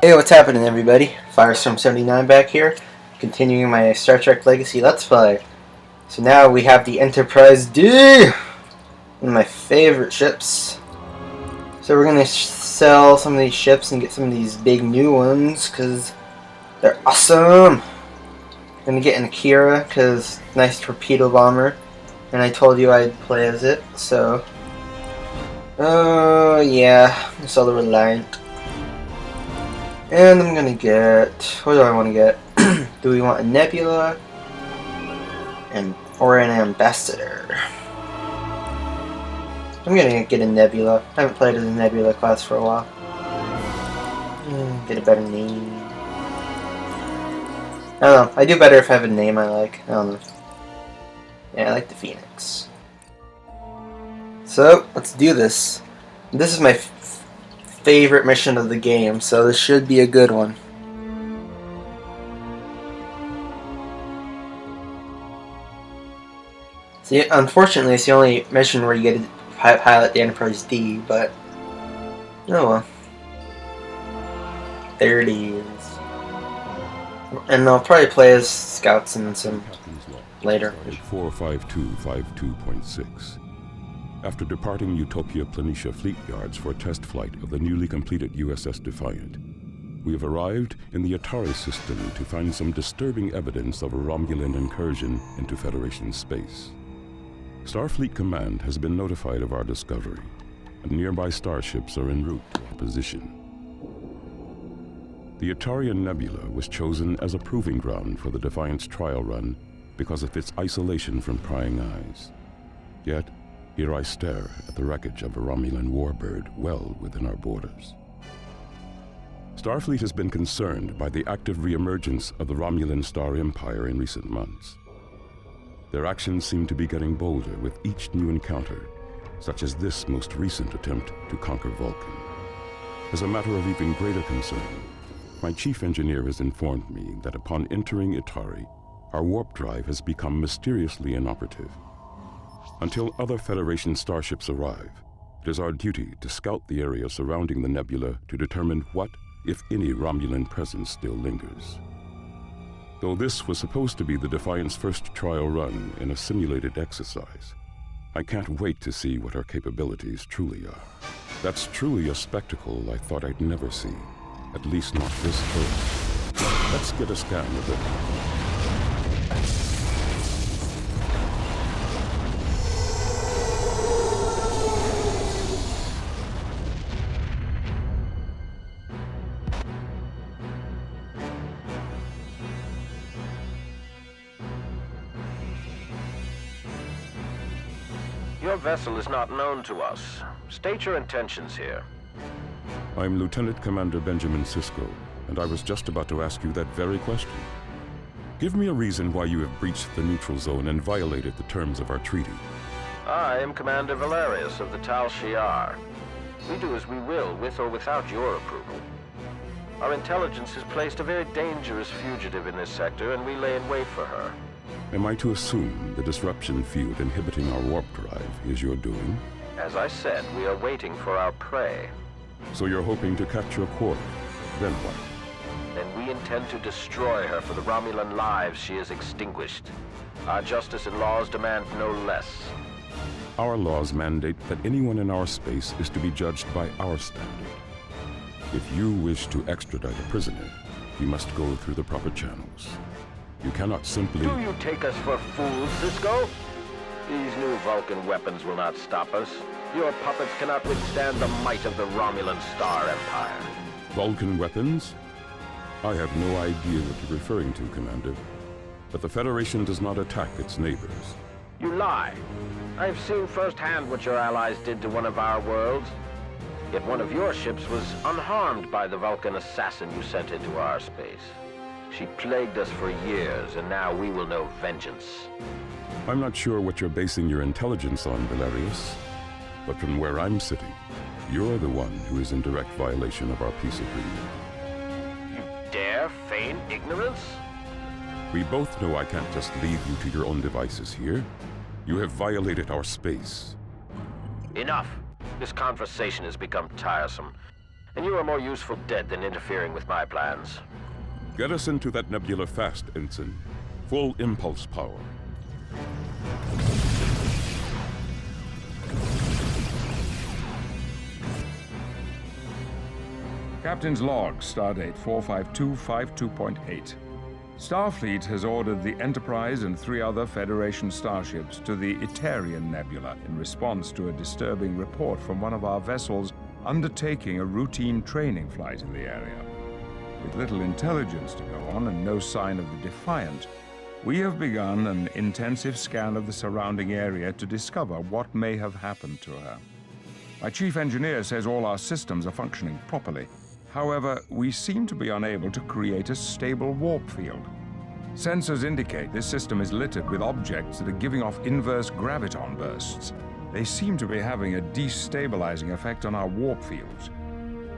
Hey, what's happening, everybody? Firestorm79 back here, continuing my Star Trek Legacy Let's Play. So now we have the Enterprise D, one of my favorite ships. So we're going to sell some of these ships and get some of these big new ones, because they're awesome. I'm going to get an Akira, because nice torpedo bomber, and I told you I'd play as it, so... Oh, yeah, it's all the Reliant. And I'm gonna get... what do I want to get? Do we want a nebula? Or an ambassador? I'm gonna get a nebula. I haven't played as a nebula class for a while. Get a better name. I don't know. I do better if I have a name I like. I don't know. Yeah, I like the Phoenix. So, let's do this. This is my favorite mission of the game, so this should be a good one. See, unfortunately, it's the only mission where you get to pilot the Enterprise D, but oh well. There it is. And I'll probably play as scouts in some later. 45252.6. After departing Utopia Planitia fleet yards for a test flight of the newly completed USS Defiant, we have arrived in the Atari system to find some disturbing evidence of a Romulan incursion into Federation space. Starfleet Command has been notified of our discovery, and nearby starships are en route to our position. The Atarian Nebula was chosen as a proving ground for the Defiant's trial run because of its isolation from prying eyes. Yet, here I stare at the wreckage of a Romulan warbird well within our borders. Starfleet has been concerned by the active reemergence of the Romulan Star Empire in recent months. Their actions seem to be getting bolder with each new encounter, such as this most recent attempt to conquer Vulcan. As a matter of even greater concern, my chief engineer has informed me that upon entering Itari, our warp drive has become mysteriously inoperative. Until other Federation starships arrive, it is our duty to scout the area surrounding the nebula to determine what, if any, Romulan presence still lingers. Though this was supposed to be the Defiant's first trial run in a simulated exercise, I can't wait to see what our capabilities truly are. That's truly a spectacle I thought I'd never see, at least not this close. Let's get a scan of it. Your vessel is not known to us. State your intentions here. I'm Lieutenant Commander Benjamin Sisko, and I was just about to ask you that very question. Give me a reason why you have breached the neutral zone and violated the terms of our treaty. I am Commander Valerius of the Tal Shiar. We do as we will, with or without your approval. Our intelligence has placed a very dangerous fugitive in this sector, and we lay in wait for her. Am I to assume the disruption field inhibiting our warp drive is your doing? As I said, we are waiting for our prey. So you're hoping to capture a quarry? Then what? Then we intend to destroy her for the Romulan lives she has extinguished. Our justice and laws demand no less. Our laws mandate that anyone in our space is to be judged by our standard. If you wish to extradite a prisoner, you must go through the proper channels. You cannot simply... Do you take us for fools, Sisko? These new Vulcan weapons will not stop us. Your puppets cannot withstand the might of the Romulan Star Empire. Vulcan weapons? I have no idea what you're referring to, Commander. But the Federation does not attack its neighbors. You lie. I've seen firsthand what your allies did to one of our worlds. Yet one of your ships was unharmed by the Vulcan assassin you sent into our space. She plagued us for years, and now we will know vengeance. I'm not sure what you're basing your intelligence on, Valerius. But from where I'm sitting, you're the one who is in direct violation of our peace agreement. You dare feign ignorance? We both know I can't just leave you to your own devices here. You have violated our space. Enough. This conversation has become tiresome. and you are more useful dead than interfering with my plans. Get us into that nebula fast, Ensign. Full impulse power. Captain's log, stardate 45252.8. Starfleet has ordered the Enterprise and 3 other Federation starships to the Itarian Nebula in response to a disturbing report from one of our vessels undertaking a routine training flight in the area. With little intelligence to go on and no sign of the Defiant, we have begun an intensive scan of the surrounding area to discover what may have happened to her. My chief engineer says all our systems are functioning properly. However, we seem to be unable to create a stable warp field. Sensors indicate this system is littered with objects that are giving off inverse graviton bursts. They seem to be having a destabilizing effect on our warp fields.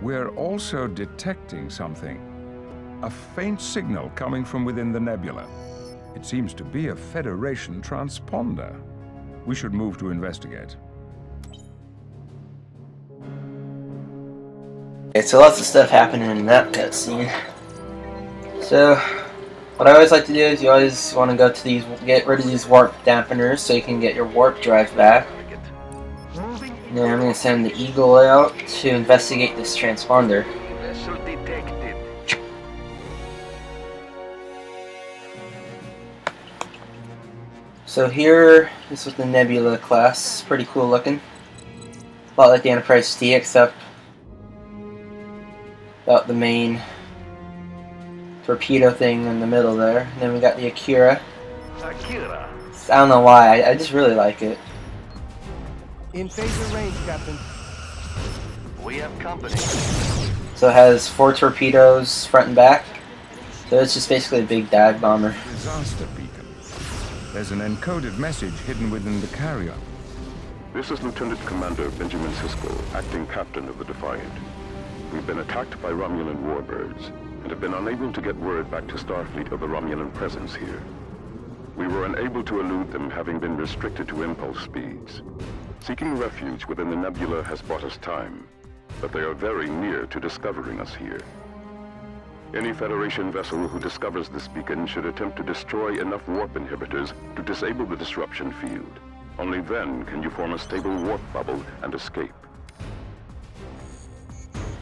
We're also detecting something. A faint signal coming from within the nebula. It seems to be a Federation transponder. We should move to investigate. Okay, so lots of stuff happening in that cutscene. So, what I always like to do is you always want to go to these, get rid of these warp dampeners so you can get your warp drive back. And then I'm going to send the Eagle out to investigate this transponder. Vessel detected. So here, this was the Nebula class. Pretty cool looking. A lot like the Enterprise D, except without the main torpedo thing in the middle there. And then we got the Akira. Akira. I don't know why, I just really like it. In phaser range, Captain. We have company. So it has 4 torpedoes front and back. So it's just basically a big dive bomber. Disaster beacon. There's an encoded message hidden within the carrier. This is Lieutenant Commander Benjamin Sisko, acting captain of the Defiant. We've been attacked by Romulan warbirds, and have been unable to get word back to Starfleet of the Romulan presence here. We were unable to elude them, having been restricted to impulse speeds. Seeking refuge within the nebula has bought us time, but they are very near to discovering us here. Any Federation vessel who discovers this beacon should attempt to destroy enough warp inhibitors to disable the disruption field. Only then can you form a stable warp bubble and escape.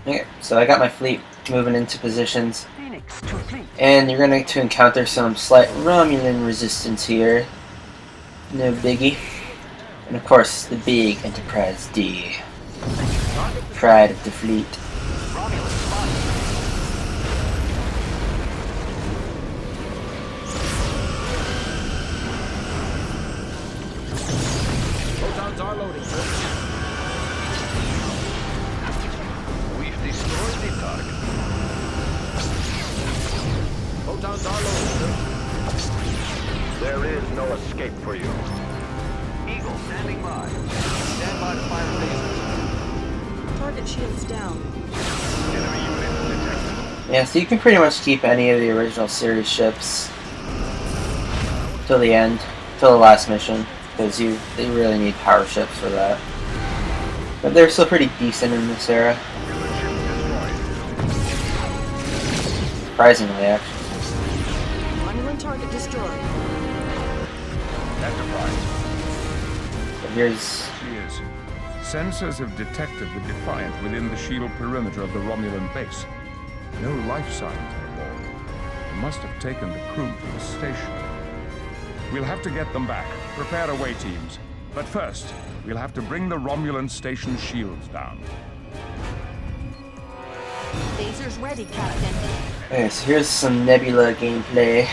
Okay, so I got my fleet moving into positions. And you're going to encounter some slight Romulan resistance here. No biggie. And of course, the big Enterprise D. Pride of the fleet. Photons are loading, sir. We've destroyed the target. Photons are loading, sir. There is no escape for you. Eagle standing by. Stand by to fire lasers. Target shields down. Enemy unit detected. Yeah, so you can pretty much keep any of the original series ships till the end, till the last mission, because they really need power ships for that. But they're still pretty decent in this era. Surprisingly, actually. Romulan target destroyed. Enterprise. But here's... She is. Sensors have detected the Defiant within the shield perimeter of the Romulan base. No life signs on board. They must have taken the crew to the station. We'll have to get them back. Prepare away teams. But first, we'll have to bring the Romulan station shields down. Lasers ready, Captain. Okay, so here's some Nebula gameplay.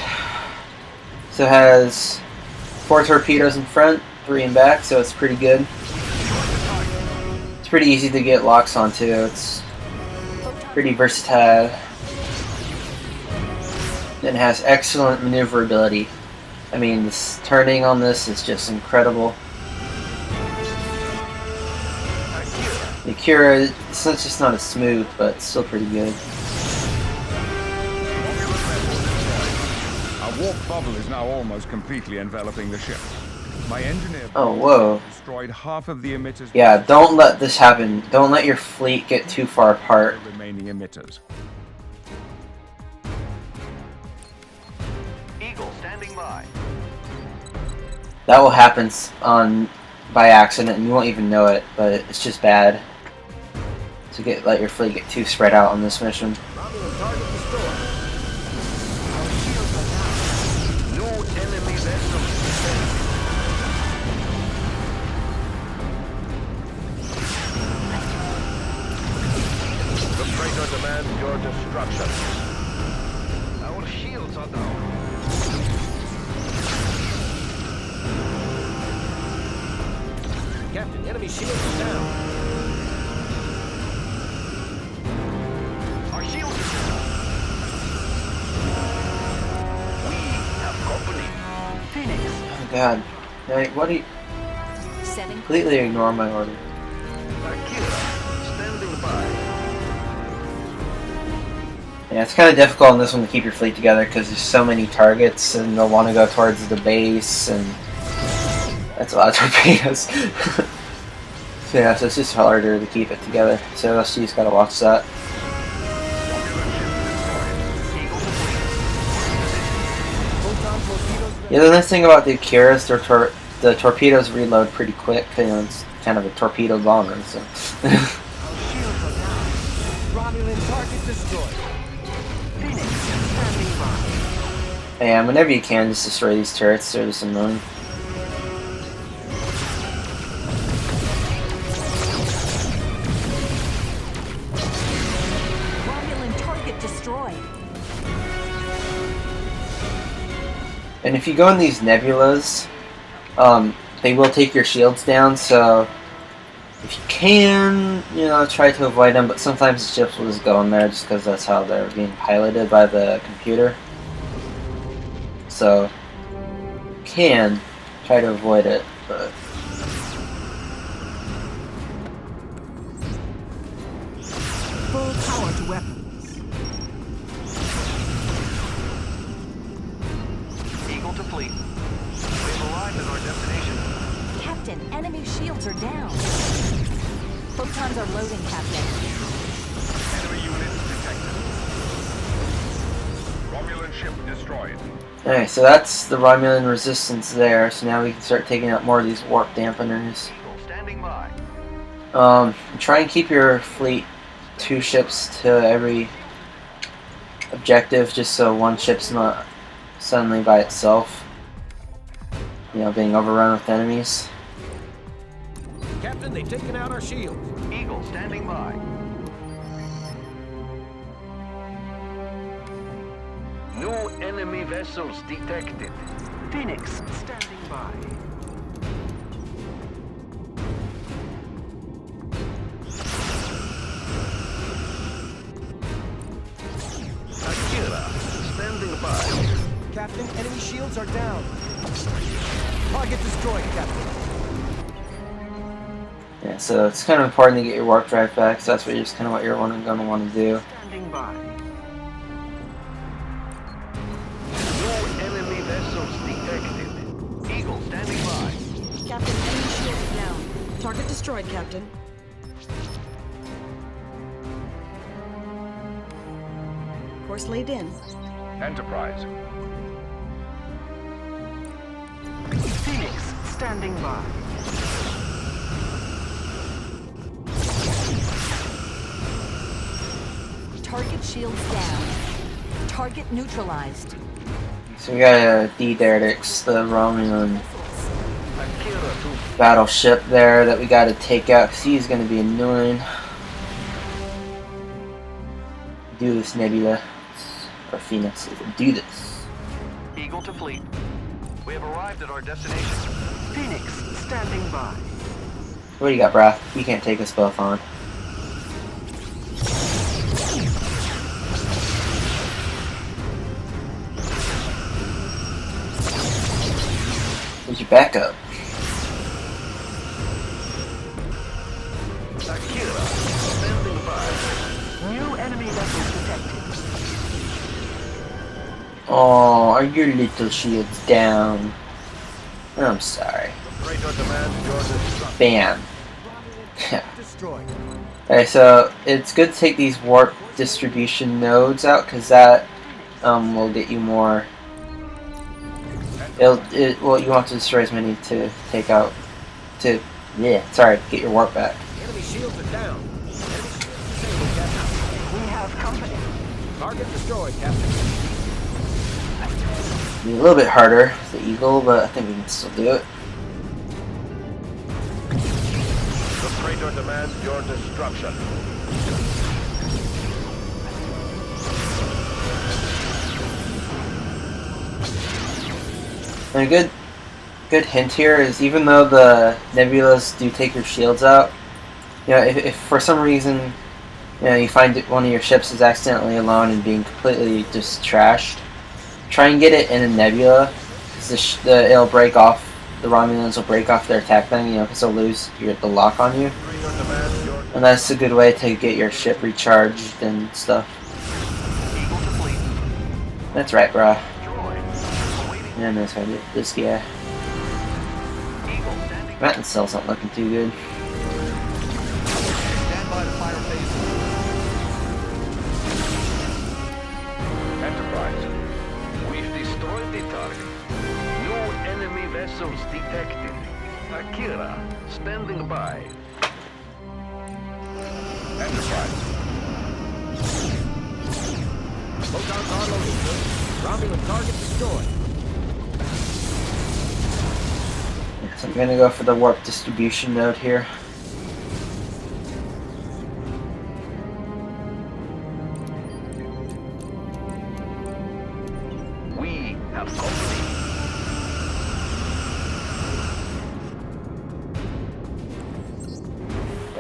So it has 4 torpedoes in front, 3 in back, so it's pretty good. It's pretty easy to get locks onto. It's pretty versatile. It has excellent maneuverability. I mean, this turning on this is just incredible. The Akira, it's just not as smooth, but it's still pretty good. Our warp bubble is now almost completely enveloping the ship. My engineer Oh, whoa. destroyed half of the emitters. Yeah, don't let this happen. Don't let your fleet get too far apart. The remaining emitters. Eagle standing by. That will happen by accident, and you won't even know it, but it's just bad to let your fleet get too spread out on this mission. Romulan target destroyed. No enemy vessels detected. The freighter demands your destruction. Our shields are down. Captain, enemy shield is down. Our shields are down. We have company. Phoenix. Oh god. Hey, what do you... Setting. Completely ignore my order. Akira, standing by. Yeah, it's kind of difficult in this one to keep your fleet together because there's so many targets and they'll want to go towards the base, and that's a lot of torpedoes. So yeah, so it's just harder to keep it together. So you just gotta watch that. Photon torpedoes The other nice thing about the Akiras, the torpedoes reload pretty quick. You know, it's kind of a torpedo bomber. So. Our shields are down. Romulan target destroyed. Phoenix. Standing by. Yeah, whenever you can, just destroy these turrets. They're just annoying. Romulan target destroyed. And if you go in these nebulas, they will take your shields down, so if you can, you know, try to avoid them, but sometimes the ships will just go in there just because that's how they're being piloted by the computer. So, can try to avoid it, but... Full power to weapons. Eagle to fleet. We've arrived at our destination. Captain, enemy shields are down. Photons are loading, Captain. Enemy units detected. Romulan ship destroyed. Alright, so that's the Romulan resistance there, so now we can start taking out more of these warp dampeners. Eagle standing by. Try and keep your fleet 2 ships to every objective, just so one ship's not suddenly by itself, you know, being overrun with enemies. Captain, they've taken out our shields. Eagle standing by. No enemy vessels detected. Phoenix. Standing by. Akira, standing by. Captain, enemy shields are down. Target destroyed, Captain. Yeah, so it's kind of important to get your warp drive back, so that's just kind of what you're going to want to do. Standing by. No enemy vessels detected. Eagle standing by. Captain, enemy shield is down. Target destroyed, Captain. Course laid in. Enterprise. Phoenix. Standing by. Target shields down. Target neutralized. So we got a D-Derdix, the Romulan Akira to battleship there that we got to take out because he's going to be annoying. Do this, Nebula. Or Phoenix. Do this. Eagle to fleet. We have arrived at our destination. Phoenix. Standing by. What do you got, brah? You can't take us both on. Where's your backup? Akira, standing by. New enemy vessels detected. Oh, are your little shields down? I'm sorry. Freighter demands your destruction. Bam. Destroyed. Alright, so it's good to take these warp distribution nodes out because that will get you more. Well, you want to destroy as many to take out. Get your warp back. Enemy shields are down. Enemy shields disabled, Captain. We have company. Target destroyed, Captain. Be a little bit harder with the Eagle, but I think we can still do it. The freighter demands your destruction. And a good hint here is even though the nebulas do take your shields out, you know, if for some reason, you know, you find that one of your ships is accidentally alone and being completely just trashed, try and get it in a nebula, because it'll break off. The Romulans will break off their attack thing, you know, because they'll lose the lock on you. And that's a good way to get your ship recharged and stuff. That's right, brah. Yeah, that's how I did this guy. Mountain cell's not looking too good. Stand by to fire phase. Enterprise, we've destroyed the target. No enemy vessels detected. Akira, standing by. Enterprise. Photons are loaded, sir. Romulan target destroyed. So I'm gonna go for the warp distribution node here. We have company.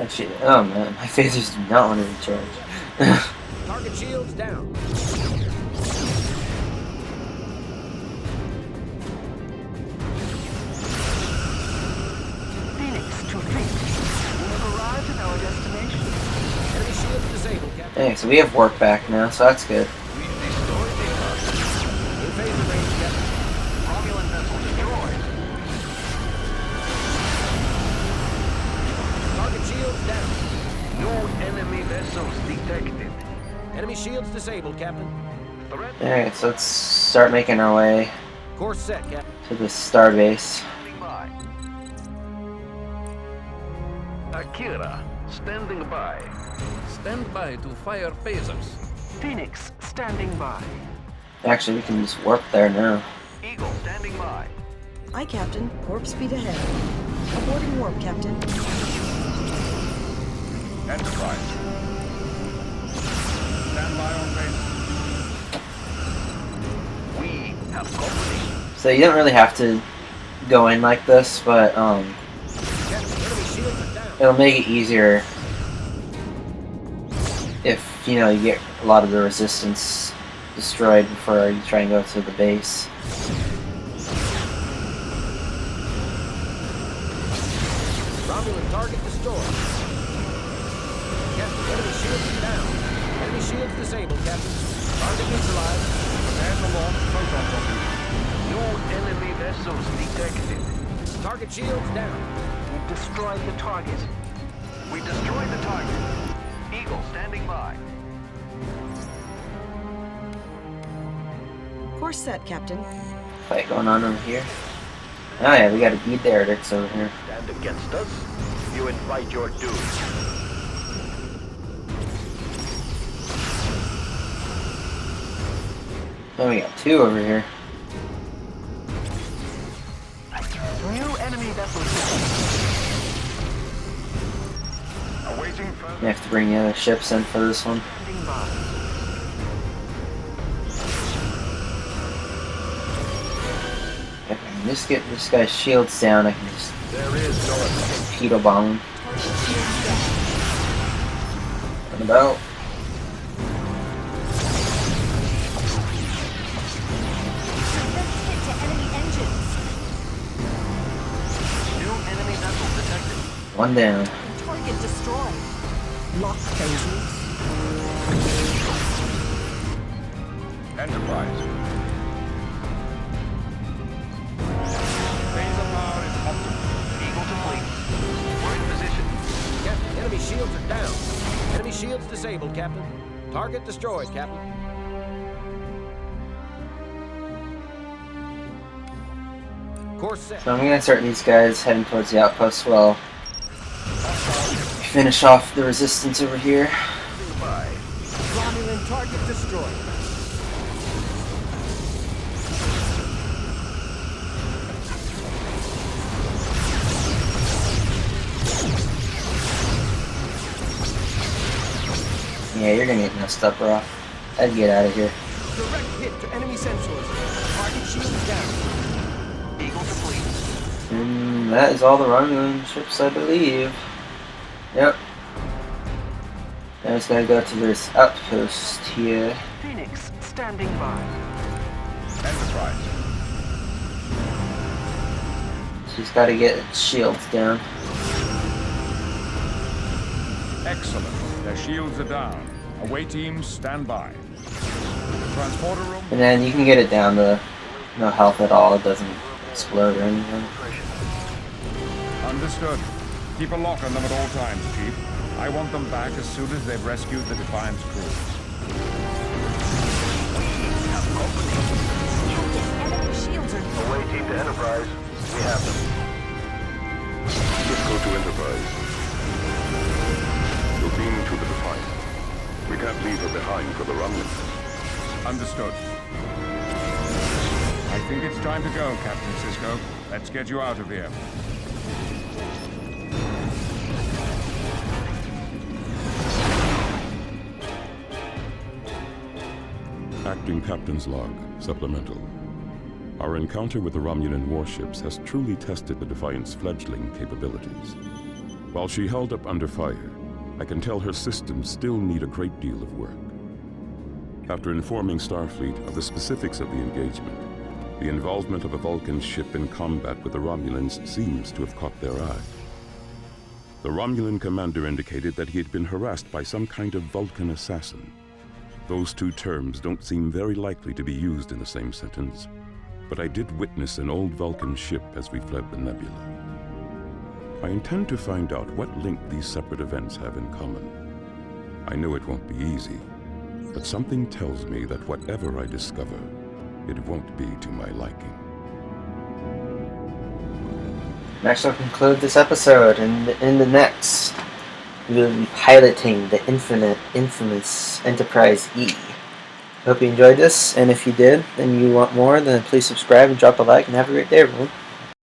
Actually, oh man, my phasers do not want to recharge. Target shields down. Enemy shields disabled, Captain. Hey, so we have warp back now, so that's good. We've destroyed the target. In phaser range, Captain. Romulan vessel destroyed. Target shields down. No enemy vessels detected. Enemy shields disabled, Captain. Threat Alright, so let's start making our way Course set, Captain. to the starbase. standing by. Akira, standing by. Stand by to fire phasers. Phoenix, standing by. Actually, we can just warp there now. Eagle, standing by. Aye, Captain. Warp speed ahead. Aborting warp, Captain. Enterprise. Stand by on base. We have company. So you don't really have to go in like this, but Captain, enemy shields are down. it'll make it easier if, you know, you get a lot of the resistance destroyed before you try and go to the base. Romulan target destroyed. Captain, enemy shields are down. Enemy shields disabled, Captain. Target neutralized. Prepare to launch proton torpedo. No enemy vessels detected. Target shields down. We've destroyed the target. We destroyed the target. Eagle, standing by. Course set, Captain. Fight going on over here. Oh yeah, we got a bead there that's over here. Stand against us. You invite your doom. Oh, we got two over here. New enemy vessels. Awaiting further. We have to bring the other ships in for this one. Standing by. If I can just get this guy's shields down, I can just There is no escape. torpedo bomb him. What about? Let's hit to enemy engines. New enemy vessel detected. One down. Target destroyed. Lock phasers. Enterprise. Phase disabled, Captain. Target destroyed, Captain. Course set. So I'm gonna start these guys heading towards the outpost while finish off the resistance over here. Romulan target destroyed. Yeah, you're gonna get messed up, bro. I'd get out of here. Direct hit to enemy sensors. Target shields down. Eagle complete. And that is all the Romulan ships, I believe. Yep. Now it's gotta go to this outpost here. Phoenix standing by. Enterprise. She's gotta get its shields down. Excellent. Their shields are down. Away teams, stand by. Transporter room. And then you can get it down to no health at all. It doesn't explode or anything. Understood. Keep a lock on them at all times, Chief. I want them back as soon as they've rescued the Defiance crew. Enemy shields are down. Away team to Enterprise. We have them. Let's go to Enterprise. We'll beam to the Defiance. We can't leave her behind for the Romulans. Understood. I think it's time to go, Captain Sisko. Let's get you out of here. Acting Captain's Log, Supplemental. Our encounter with the Romulan warships has truly tested the Defiant's fledgling capabilities. While she held up under fire, I can tell her systems still need a great deal of work. After informing Starfleet of the specifics of the engagement, the involvement of a Vulcan ship in combat with the Romulans seems to have caught their eye. The Romulan commander indicated that he had been harassed by some kind of Vulcan assassin. Those two terms don't seem very likely to be used in the same sentence, but I did witness an old Vulcan ship as we fled the nebula. I intend to find out what link these separate events have in common. I know it won't be easy, but something tells me that whatever I discover, it won't be to my liking. Next, I'll conclude this episode, and in the next, we will be piloting the infamous Enterprise E. Hope you enjoyed this, and if you did, and you want more, then please subscribe and drop a like, and have a great day, everyone.